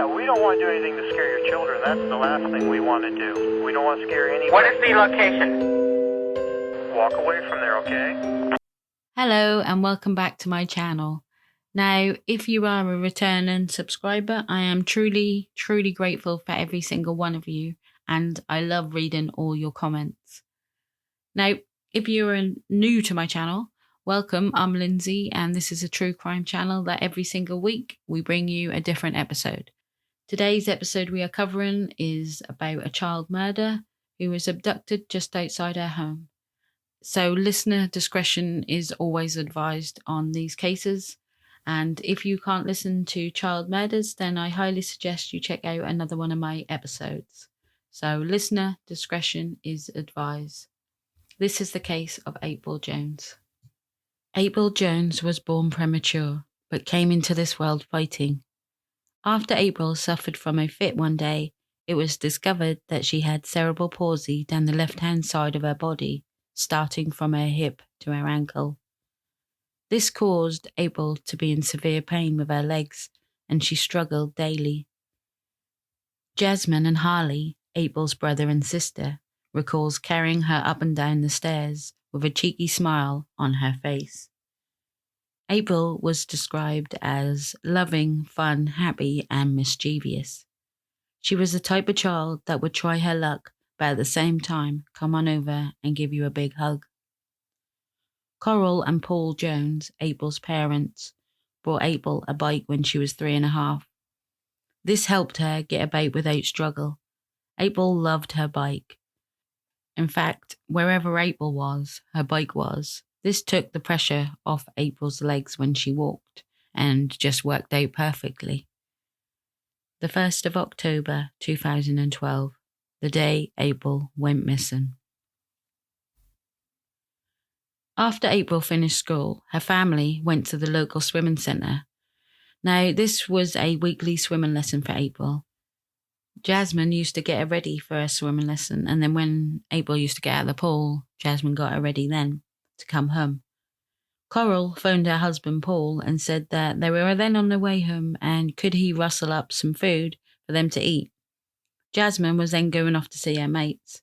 Yeah, we don't want to do anything to scare your children. That's the last thing we want to do. We don't want to scare anyone. What is the location? Walk away from there, okay? Hello and welcome back to my channel. Now, if you are a returning subscriber, I am truly grateful for every single one of you, and I love reading all your comments. Now, if you're new to my channel, welcome. I'm Lindsay, and this is a true crime channel that every single week we bring you a different episode. Today's episode we are covering is about a child murder who was abducted just outside her home. So listener discretion is always advised on these cases. And if you can't listen to child murders, then I highly suggest you check out another one of my episodes. So listener discretion is advised. This is the case of April Jones. April Jones was born premature, but came into this world fighting. After April suffered from a fit one day, it was discovered that she had cerebral palsy down the left-hand side of her body, starting from her hip to her ankle. This caused April to be in severe pain with her legs, and she struggled daily. Jasmine and Harley, April's brother and sister, recalls carrying her up and down the stairs with a cheeky smile on her face. April was described as loving, fun, happy, and mischievous. She was the type of child that would try her luck, but at the same time come on over and give you a big hug. Coral and Paul Jones, April's parents, bought April a bike when she was 3.5. This helped her get about without struggle. April loved her bike. In fact, wherever April was, her bike was. This took the pressure off April's legs when she walked and just worked out perfectly. The 1st of October 2012, the day April went missing. After April finished school, her family went to the local swimming centre. Now, this was a weekly swimming lesson for April. Jasmine used to get her ready for a swimming lesson, and then when April used to get out of the pool, Jasmine got her ready then to come home. Coral phoned her husband Paul and said that they were then on their way home and could he rustle up some food for them to eat. Jasmine was then going off to see her mates.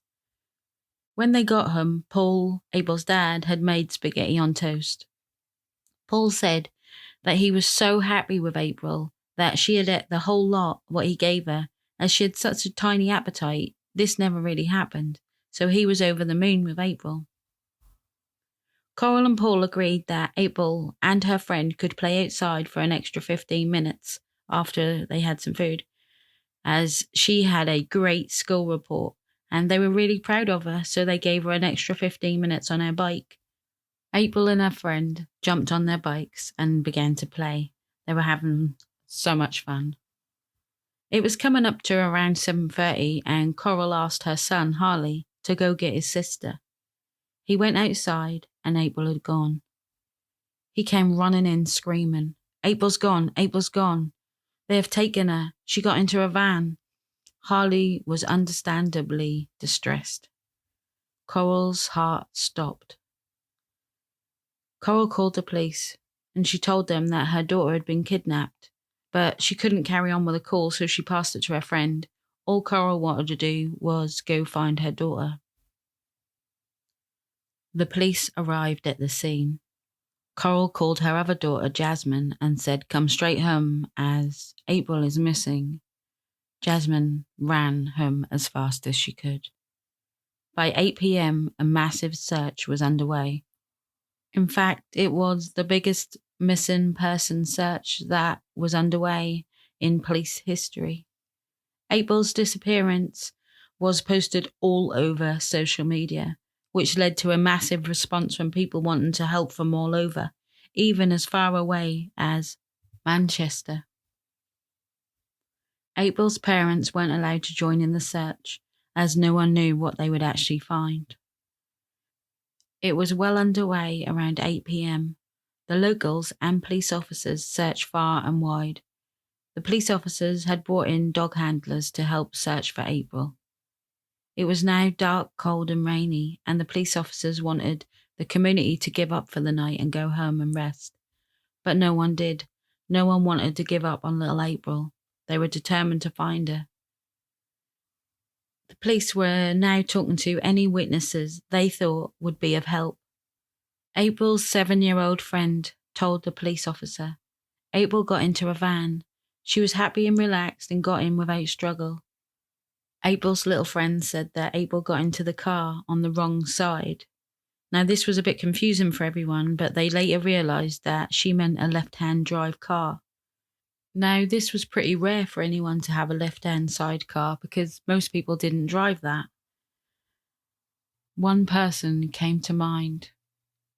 When they got home, Paul, April's dad, had made spaghetti on toast. Paul said that he was so happy with April that she had ate the whole lot what he gave her, as she had such a tiny appetite. This never really happened, so he was over the moon with April. Coral and Paul agreed that April and her friend could play outside for an extra 15 minutes after they had some food, as she had a great school report and they were really proud of her, so they gave her an extra 15 minutes on her bike. April and her friend jumped on their bikes and began to play. They were having so much fun. It was coming up to around 7:30 and Coral asked her son, Harley, to go get his sister. He went outside and April had gone. He came running in screaming, "April's gone, April's gone. They have taken her. She got into a van." Harley was understandably distressed. Coral's heart stopped. Coral called the police and she told them that her daughter had been kidnapped, but she couldn't carry on with the call, so she passed it to her friend. All Coral wanted to do was go find her daughter. The police arrived at the scene. Coral called her other daughter, Jasmine, and said, "Come straight home as April is missing." Jasmine ran home as fast as she could. By 8 p.m, a massive search was underway. In fact, it was the biggest missing person search that was underway in police history. April's disappearance was posted all over social media, which led to a massive response from people wanting to help from all over, even as far away as Manchester. April's parents weren't allowed to join in the search, as no one knew what they would actually find. It was well underway around 8 p.m. The locals and police officers searched far and wide. The police officers had brought in dog handlers to help search for April. It was now dark, cold and rainy, and the police officers wanted the community to give up for the night and go home and rest. But no one did. No one wanted to give up on little April. They were determined to find her. The police were now talking to any witnesses they thought would be of help. April's 7-year-old friend told the police officer. April got into a van. She was happy and relaxed and got in without struggle. April's little friend said that April got into the car on the wrong side. Now, this was a bit confusing for everyone, but they later realised that she meant a left-hand drive car. Now, this was pretty rare for anyone to have a left-hand side car because most people didn't drive that. One person came to mind,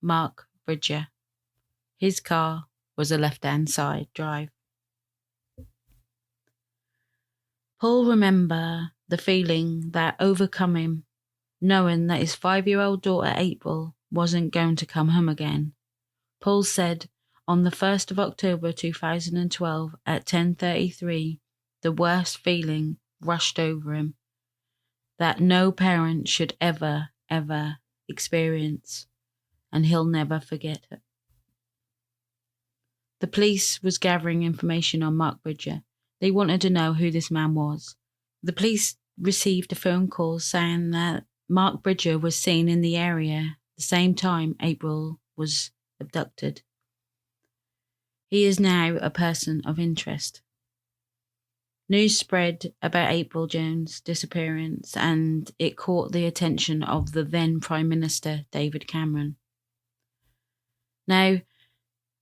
Mark Bridger. His car was a left-hand side drive. Paul remembered the feeling that overcome him, knowing that his 5-year-old daughter April wasn't going to come home again. Paul said on the 1st of October 2012 at 10:33, the worst feeling rushed over him that no parent should ever experience, and he'll never forget it. The police was gathering information on Mark Bridger. They wanted to know who this man was. The police received a phone call saying that Mark Bridger was seen in the area the same time April was abducted. He is now a person of interest. News spread about April Jones' disappearance, and it caught the attention of the then Prime Minister, David Cameron. Now,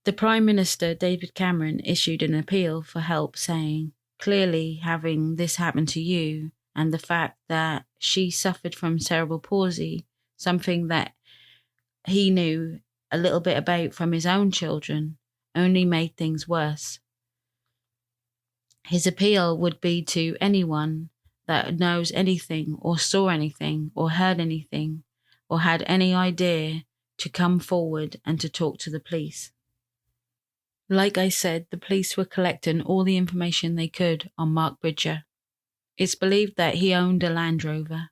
the Prime Minister, David Cameron, issued an appeal for help saying, clearly having this happen to you and the fact that she suffered from cerebral palsy, something that he knew a little bit about from his own children, only made things worse. His appeal would be to anyone that knows anything or saw anything or heard anything or had any idea to come forward and to talk to the police. Like I said, the police were collecting all the information they could on Mark Bridger. It's believed that he owned a Land Rover,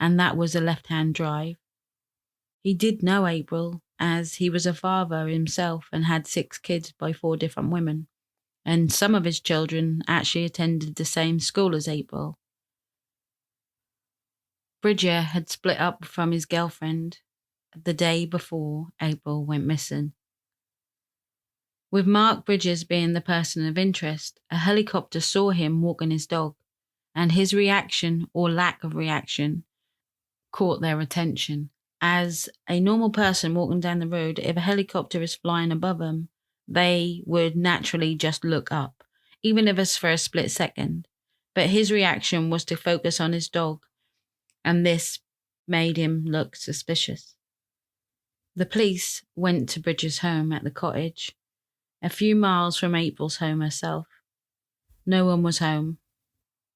and that was a left-hand drive. He did know April, as he was a father himself and had 6 kids by 4 different women, and some of his children actually attended the same school as April. Bridger had split up from his girlfriend the day before April went missing. With Mark Bridges being the person of interest, a helicopter saw him walking his dog, and his reaction or lack of reaction caught their attention. As a normal person walking down the road, if a helicopter is flying above them, they would naturally just look up, even if it's for a split second. But his reaction was to focus on his dog, and this made him look suspicious. The police went to Bridges' home at the cottage, a few miles from April's home herself. No one was home.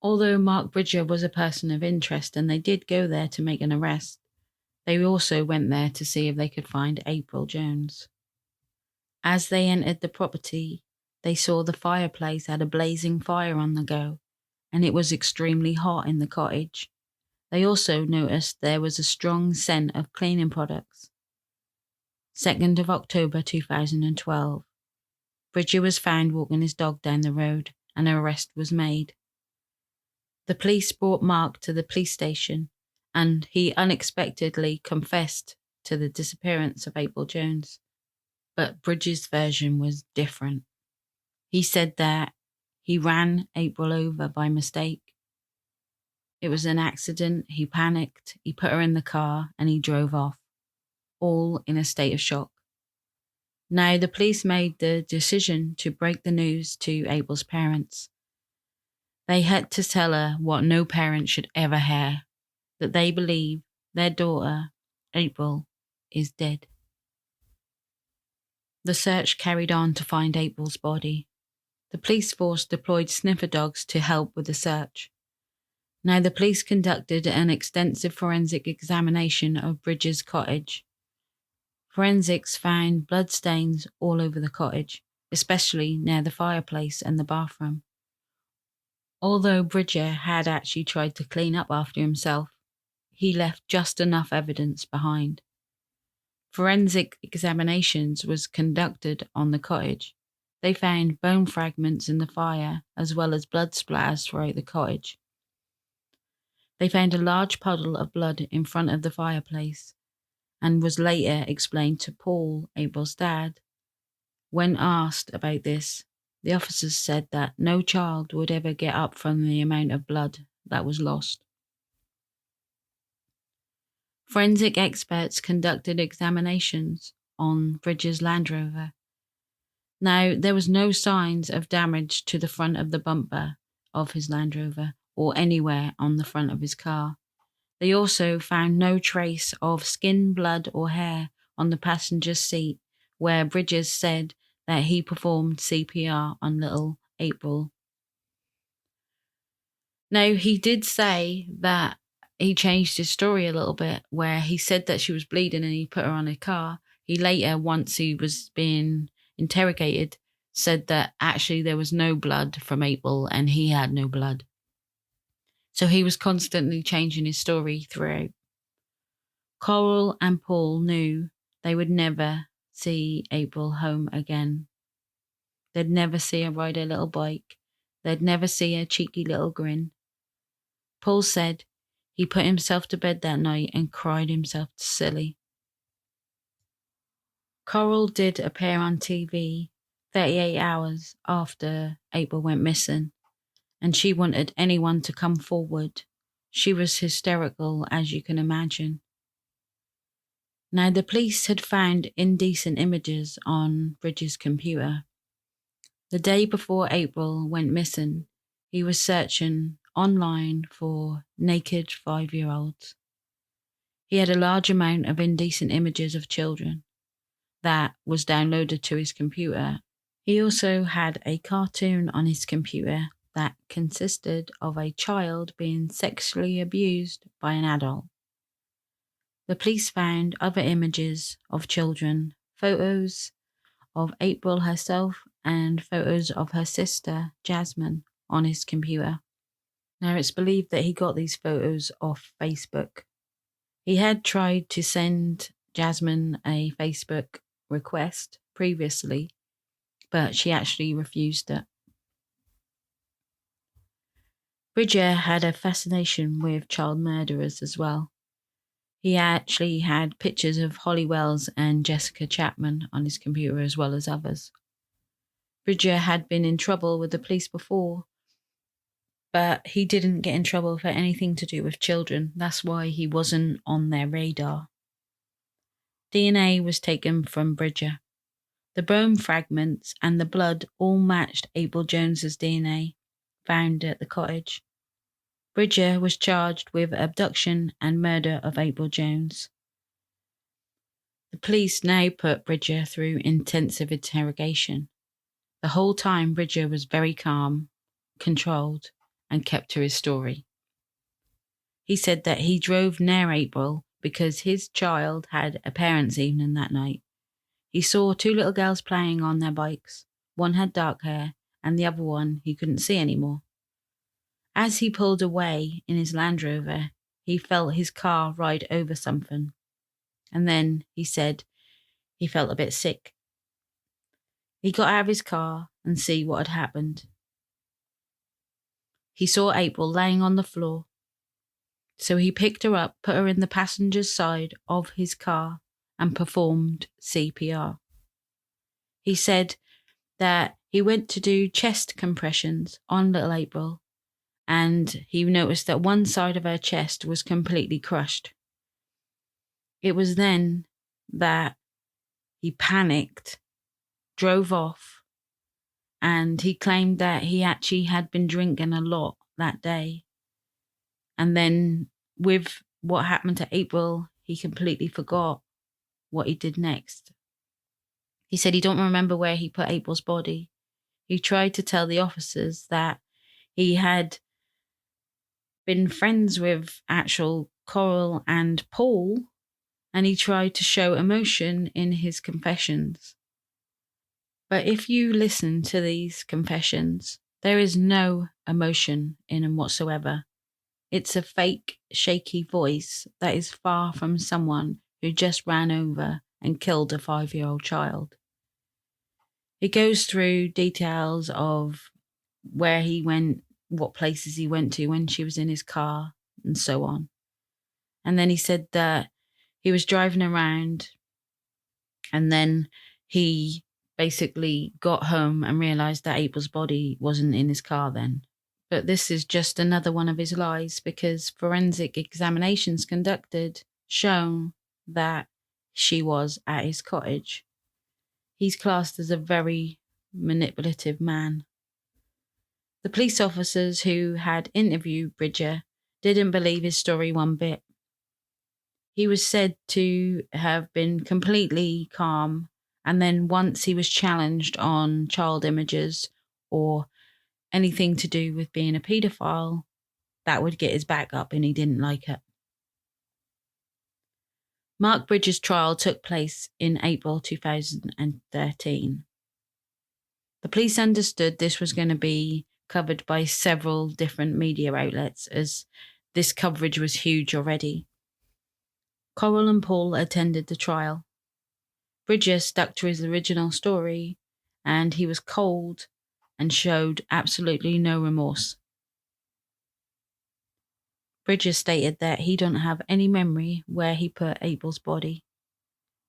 Although Mark Bridger was a person of interest and they did go there to make an arrest, they also went there to see if they could find April Jones. As they entered the property, they saw the fireplace had a blazing fire on the go, and it was extremely hot in the cottage. They also noticed there was a strong scent of cleaning products. 2nd of October 2012. Bridger was found walking his dog down the road, and an arrest was made. The police brought Mark to the police station, and he unexpectedly confessed to the disappearance of April Jones. But Bridges' version was different. He said that he ran April over by mistake. It was an accident, he panicked, he put her in the car, and he drove off, all in a state of shock. Now, the police made the decision to break the news to April's parents. They had to tell her what no parent should ever hear, that they believe their daughter, April, is dead. The search carried on to find April's body. The police force deployed sniffer dogs to help with the search. Now, the police conducted an extensive forensic examination of Bridges' cottage. Forensics found bloodstains all over the cottage, especially near the fireplace and the bathroom. Although Bridger had actually tried to clean up after himself, he left just enough evidence behind. Forensic examinations was conducted on the cottage, They found bone fragments in the fire as well as blood splatters throughout the cottage. They found a large puddle of blood in front of the fireplace and was later explained to Paul, April's dad. When asked about this, the officers said that no child would ever get up from the amount of blood that was lost. Forensic experts conducted examinations on Bridger's Land Rover. Now, there was no signs of damage to the front of the bumper of his Land Rover or anywhere on the front of his car. They also found no trace of skin, blood, or hair on the passenger's seat, where Bridges said that he performed CPR on little April. Now, he did say that he changed his story a little bit, where he said that she was bleeding and he put her on a car. He later, once he was being interrogated, said that actually there was no blood from April and he had no blood. So he was constantly changing his story throughout. Coral and Paul knew they would never see April home again. They'd never see her ride a little bike. They'd never see her cheeky little grin. Paul said he put himself to bed that night and cried himself to silly. Coral did appear on TV 38 hours after April went missing, and she wanted anyone to come forward. She was hysterical, as you can imagine. Now, the police had found indecent images on Bridges' computer. The day before April went missing, he was searching online for naked 5-year-olds. He had a large amount of indecent images of children that was downloaded to his computer. He also had a cartoon on his computer that consisted of a child being sexually abused by an adult. The police found other images of children, photos of April herself and photos of her sister, Jasmine, on his computer. Now, it's believed that he got these photos off Facebook. He had tried to send Jasmine a Facebook request previously, but she actually refused it. Bridger had a fascination with child murderers as well. He actually had pictures of Holly Wells and Jessica Chapman on his computer as well as others. Bridger had been in trouble with the police before, but he didn't get in trouble for anything to do with children. That's why he wasn't on their radar. DNA was taken from Bridger. The bone fragments and the blood all matched April Jones's DNA found at the cottage. Bridger was charged with abduction and murder of April Jones. The police now put Bridger through intensive interrogation. The whole time, Bridger was very calm, controlled, and kept to his story. He said that he drove near April because his child had a parents' evening that night. He saw 2 little girls playing on their bikes. One had dark hair, and the other one he couldn't see anymore. As he pulled away in his Land Rover, he felt his car ride over something. And then, he said, he felt a bit sick. He got out of his car and see what had happened. He saw April laying on the floor. So he picked her up, put her in the passenger's side of his car, and performed CPR. He said that he went to do chest compressions on little April, and he noticed that one side of her chest was completely crushed. It was then that he panicked, drove off, and he claimed that he actually had been drinking a lot that day. And then with what happened to April, he completely forgot what he did next. He said he don't remember where he put April's body. He tried to tell the officers that he had been friends with actual Coral and Paul, and he tried to show emotion in his confessions. But if you listen to these confessions, there is no emotion in them whatsoever. It's a fake, shaky voice that is far from someone who just ran over and killed a 5-year-old child. It goes through details of where he went, what places he went to when she was in his car, and so on. And then he said that he was driving around and then he basically got home and realized that April's body wasn't in his car then. But this is just another one of his lies, because forensic examinations conducted show that she was at his cottage. He's classed as a very manipulative man. The police officers who had interviewed Bridger didn't believe his story one bit. He was said to have been completely calm, and then once he was challenged on child images or anything to do with being a paedophile, that would get his back up and he didn't like it. Mark Bridger's trial took place in April 2013. The police understood this was going to be covered by several different media outlets, as this coverage was huge already. Coral and Paul attended the trial. Bridger stuck to his original story, and he was cold and showed absolutely no remorse. Bridger stated that he don't have any memory where he put April's body.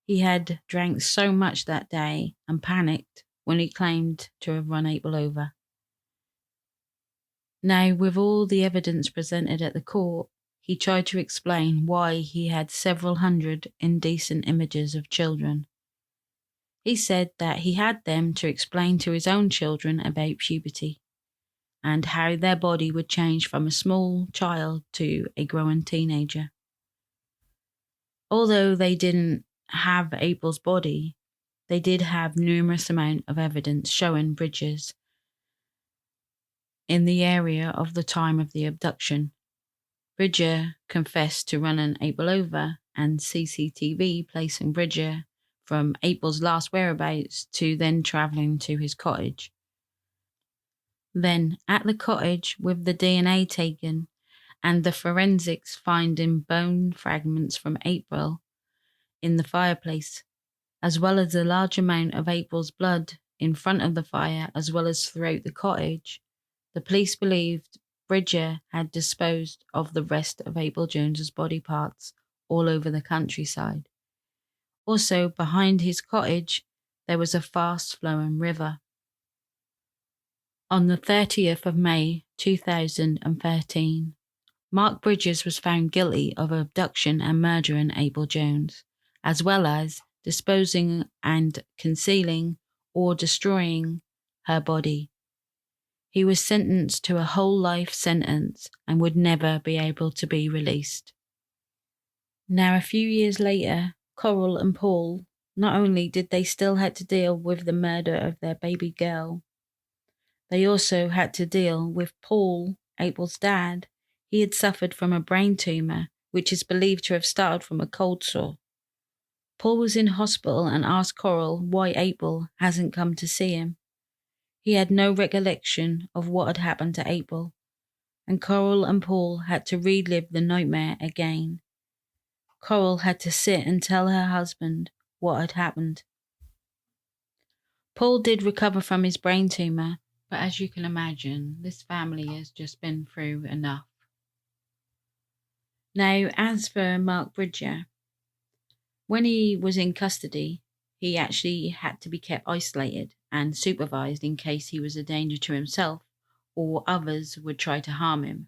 He had drank so much that day and panicked when he claimed to have run April over. Now, with all the evidence presented at the court, he tried to explain why he had several hundred indecent images of children. He said that he had them to explain to his own children about puberty and how their body would change from a small child to a growing teenager. Although they didn't have April's body, they did have numerous amount of evidence showing Bridger's in the area of the time of the abduction. Bridger confessed to running April over, and CCTV placing Bridger from April's last whereabouts to then travelling to his cottage. Then, at the cottage, with the DNA taken and the forensics finding bone fragments from April in the fireplace, as well as a large amount of April's blood in front of the fire as well as throughout the cottage, the police believed Bridger had disposed of the rest of April Jones's body parts all over the countryside. Also, behind his cottage, there was a fast-flowing river. On the 30th of May 2013, Mark Bridges was found guilty of abduction and murdering April Jones, as well as disposing and concealing or destroying her body. He was sentenced to a whole life sentence and would never be able to be released. Now, a few years later, Coral and Paul, not only did they still have to deal with the murder of their baby girl, they also had to deal with Paul, April's dad. He had suffered from a brain tumour, which is believed to have started from a cold sore. Paul was in hospital and asked Coral why April hasn't come to see him. He had no recollection of what had happened to April, and Coral and Paul had to relive the nightmare again. Coral had to sit and tell her husband what had happened. Paul did recover from his brain tumour, but as you can imagine, this family has just been through enough. Now, as for Mark Bridger, when he was in custody, he actually had to be kept isolated and supervised in case he was a danger to himself or others would try to harm him.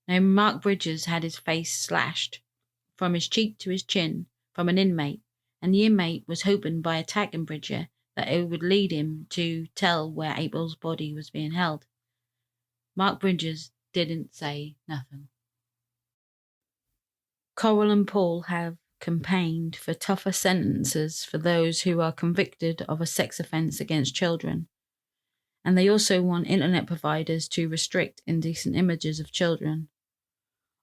Now, Mark Bridges had his face slashed from his cheek to his chin from an inmate, and the inmate was hoping by attacking Bridger that it would lead him to tell where April's body was being held. Mark Bridges didn't say nothing. Coral and Paul have campaigned for tougher sentences for those who are convicted of a sex offence against children, and they also want internet providers to restrict indecent images of children.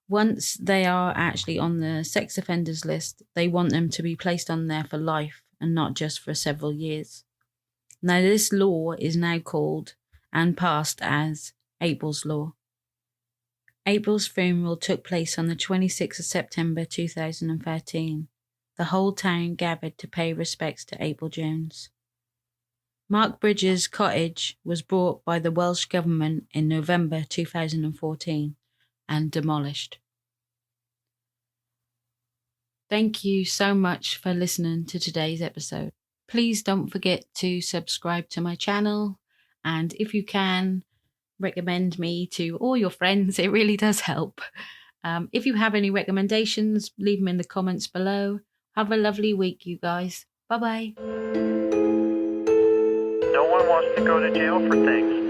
Once they are actually on the sex offenders list, they want them to be placed on there for life and not just for several years. Now, this law is now called and passed as April's Law. April's funeral took place on the 26th of September 2013. The whole town gathered to pay respects to April Jones. Mark Bridges' cottage was bought by the Welsh Government in November 2014 and demolished. Thank you so much for listening to today's episode. Please don't forget to subscribe to my channel, and if you can, recommend me to all your friends. It really does help. If you have any recommendations, leave them in the comments below. Have a lovely week, you guys. Bye-bye. No one wants to go to jail for things.